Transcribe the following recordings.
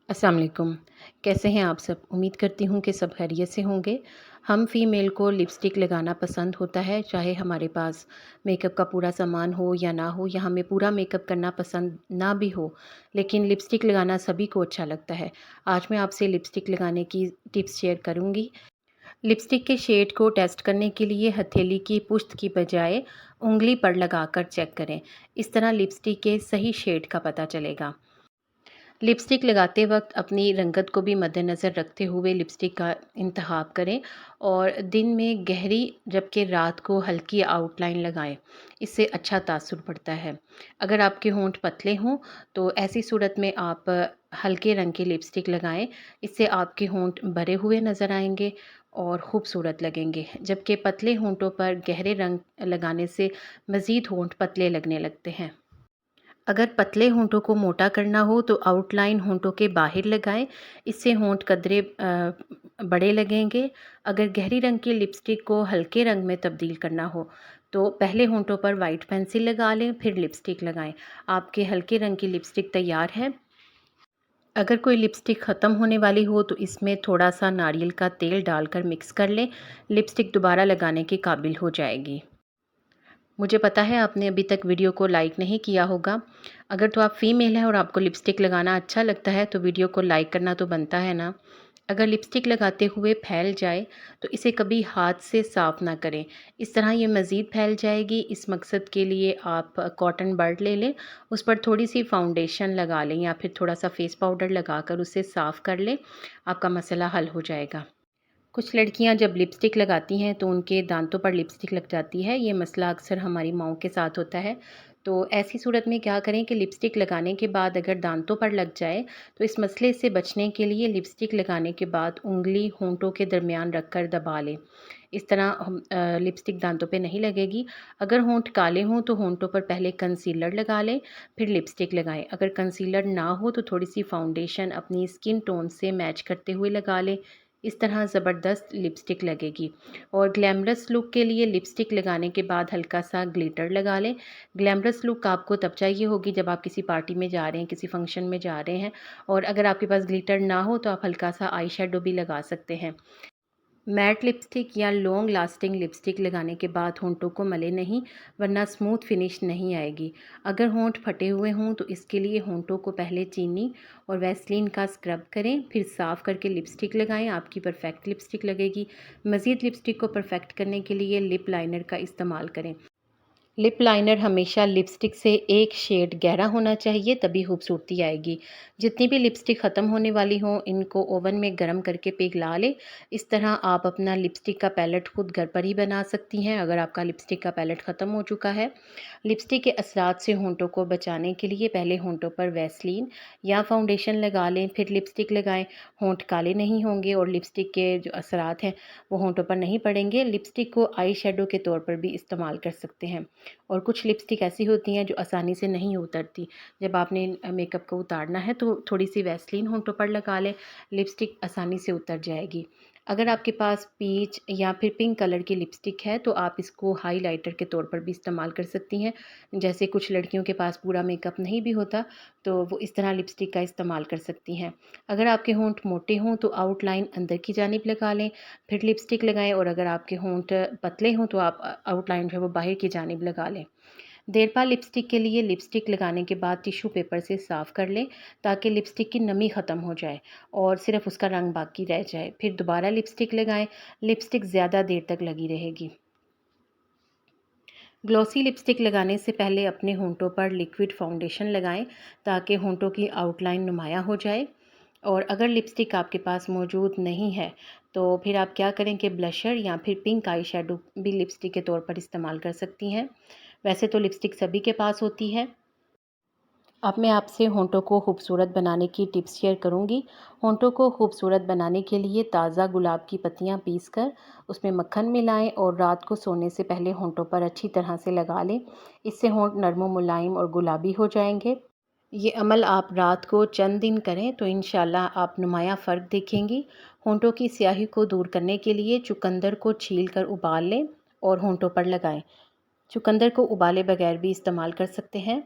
अस्सलाम वालेकुम। कैसे हैं आप सब? उम्मीद करती हूँ कि सब खैरियत से होंगे। हम फ़ीमेल को लिपस्टिक लगाना पसंद होता है, चाहे हमारे पास मेकअप का पूरा सामान हो या ना हो, या हमें पूरा मेकअप करना पसंद ना भी हो, लेकिन लिपस्टिक लगाना सभी को अच्छा लगता है। आज मैं आपसे लिपस्टिक लगाने की टिप्स शेयर करूँगी। लिपस्टिक के शेड को टेस्ट करने के लिए हथेली की पुश्त की बजाय उँगली पर लगाकर चेक करें। इस तरह लिपस्टिक के सही शेड का पता चलेगा। लिपस्टिक लगाते वक्त अपनी रंगत को भी मद्देनज़र रखते हुए लिपस्टिक का इंतखाब करें और दिन में गहरी जबकि रात को हल्की आउटलाइन लगाएं। इससे अच्छा तासुर पड़ता है। अगर आपके होंठ पतले हों तो ऐसी सूरत में आप हल्के रंग की लिपस्टिक लगाएं। इससे आपके होंठ भरे हुए नज़र आएंगे और ख़ूबसूरत लगेंगे, जबकि पतले होंठों पर गहरे रंग लगाने से मज़ीद होंठ पतले लगने लगते हैं। अगर पतले होंठों को मोटा करना हो तो आउटलाइन होंठों के बाहर लगाएं। इससे होंठ कदरे बड़े लगेंगे। अगर गहरी रंग की लिपस्टिक को हल्के रंग में तब्दील करना हो तो पहले होंठों पर वाइट पेंसिल लगा लें, फिर लिपस्टिक लगाएं। आपके हल्के रंग की लिपस्टिक तैयार है। अगर कोई लिपस्टिक ख़त्म होने वाली हो तो इसमें थोड़ा सा नारियल का तेल डालकर मिक्स कर लें। लिपस्टिक दोबारा लगाने के काबिल हो जाएगी। मुझे पता है आपने अभी तक वीडियो को लाइक नहीं किया होगा। अगर तो आप फ़ीमेल हैं और आपको लिपस्टिक लगाना अच्छा लगता है तो वीडियो को लाइक करना तो बनता है ना। अगर लिपस्टिक लगाते हुए फैल जाए तो इसे कभी हाथ से साफ़ ना करें। इस तरह ये मज़ीद फैल जाएगी। इस मकसद के लिए आप कॉटन बड ले लें, उस पर थोड़ी-सी फाउंडेशन लगा लें या फिर थोड़ा-सा फ़ेस पाउडर लगाकर उसे साफ़ कर लें। आपका मसला हल हो जाएगा। कुछ लड़कियां जब लिपस्टिक लगाती हैं तो उनके दांतों पर लिपस्टिक लग जाती है। ये मसला अक्सर हमारी माओं के साथ होता है। तो ऐसी सूरत में क्या करें कि लिपस्टिक लगाने के बाद अगर दांतों पर लग जाए तो इस मसले से बचने के लिए लिपस्टिक लगाने के बाद उंगली होंठों के दरमियान रखकर दबा लें। इस तरह हम लिपस्टिक दांतों पे नहीं लगेगी। अगर होंठ काले हों तो होंठों पर पहले कंसीलर लगा लें, फिर लिपस्टिक लगाएं। अगर कंसीलर ना हो तो थोड़ी सी फाउंडेशन अपनी स्किन टोन से मैच करते हुए लगा लें। इस तरह ज़बरदस्त लिपस्टिक लगेगी। और ग्लैमरस लुक के लिए लिपस्टिक लगाने के बाद हल्का सा ग्लिटर लगा लें। ग्लैमरस लुक आपको तब चाहिए होगी जब आप किसी पार्टी में जा रहे हैं, किसी फंक्शन में जा रहे हैं। और अगर आपके पास ग्लिटर ना हो तो आप हल्का सा आई शेडो भी लगा सकते हैं। मैट लिपस्टिक या लॉन्ग लास्टिंग लिपस्टिक लगाने के बाद होंठों को मले नहीं, वरना स्मूथ फिनिश नहीं आएगी। अगर होंठ फटे हुए हों तो इसके लिए होंठों को पहले चीनी और वैसलीन का स्क्रब करें, फिर साफ़ करके लिपस्टिक लगाएं। आपकी परफेक्ट लिपस्टिक लगेगी। मज़ीद लिपस्टिक को परफेक्ट करने के लिए लिप लाइनर का इस्तेमाल करें। लिप लाइनर हमेशा लिपस्टिक से एक शेड गहरा होना चाहिए, तभी खूबसूरती आएगी। जितनी भी लिपस्टिक ख़त्म होने वाली हों इनको ओवन में गर्म करके पिघला लें। इस तरह आप अपना लिपस्टिक का पैलेट खुद घर पर ही बना सकती हैं अगर आपका लिपस्टिक का पैलेट ख़त्म हो चुका है। लिपस्टिक के असरात से होंठों को बचाने के लिए पहले होंठों पर वैसलीन या फाउंडेशन लगा लें, फिर लिपस्टिक लगाएं। होंठ काले नहीं होंगे और लिपस्टिक के जो असरात हैं वो होंठों पर नहीं पड़ेंगे। लिपस्टिक को आई शेडो के तौर पर भी इस्तेमाल कर सकते हैं। और कुछ लिपस्टिक ऐसी होती हैं जो आसानी से नहीं उतरती। जब आपने मेकअप को उतारना है तो थोड़ी सी वैसलीन होंठों पर लगा लें, लिपस्टिक आसानी से उतर जाएगी। अगर आपके पास पीच या फिर पिंक कलर की लिपस्टिक है तो आप इसको हाइलाइटर के तौर पर भी इस्तेमाल कर सकती हैं। जैसे कुछ लड़कियों के पास पूरा मेकअप नहीं भी होता तो वो इस तरह लिपस्टिक का इस्तेमाल कर सकती हैं। अगर आपके होंठ मोटे हों तो आउटलाइन अंदर की जानिब लगा लें, फिर लिपस्टिक लगाएं। और अगर आपके होंठ पतले हों तो आप आउटलाइन जो है वो बाहर की जानिब लगा लें। देरपा लिपस्टिक के लिए लिपस्टिक लगाने के बाद टिश्यू पेपर से साफ़ कर लें ताकि लिपस्टिक की नमी ख़त्म हो जाए और सिर्फ उसका रंग बाकी रह जाए। फिर दोबारा लिपस्टिक लगाएं। लिपस्टिक ज़्यादा देर तक लगी रहेगी। ग्लॉसी लिपस्टिक लगाने से पहले अपने होंठों पर लिक्विड फाउंडेशन लगाएं ताकि होंठों की आउटलाइन नुमाया हो जाए। और अगर लिपस्टिक आपके पास मौजूद नहीं है तो फिर आप क्या करें कि ब्लशर या फिर पिंक आई शेडो भी लिपस्टिक के तौर पर इस्तेमाल कर सकती हैं। वैसे तो लिपस्टिक सभी के पास होती है। अब मैं आपसे होंठों को खूबसूरत बनाने की टिप्स शेयर करूंगी। होंठों को खूबसूरत बनाने के लिए ताज़ा गुलाब की पत्तियां पीसकर उसमें मक्खन मिलाएं और रात को सोने से पहले होंठों पर अच्छी तरह से लगा लें। इससे होंठ नरम मुलायम और गुलाबी हो जाएंगे। ये अमल आप रात को चंद दिन करें तो इंशाल्लाह आप नुमाया फ़र्क देखेंगी। होंठों की स्याही को दूर करने के लिए चुकंदर को छील कर उबाल लें और होंठों पर लगाएं। चुकंदर को उबाले बगैर भी इस्तेमाल कर सकते हैं।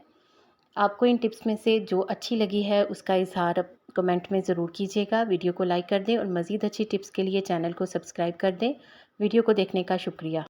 आपको इन टिप्स में से जो अच्छी लगी है उसका इज़हार कमेंट में ज़रूर कीजिएगा। वीडियो को लाइक कर दें और मज़ीद अच्छी टिप्स के लिए चैनल को सब्सक्राइब कर दें। वीडियो को देखने का शुक्रिया।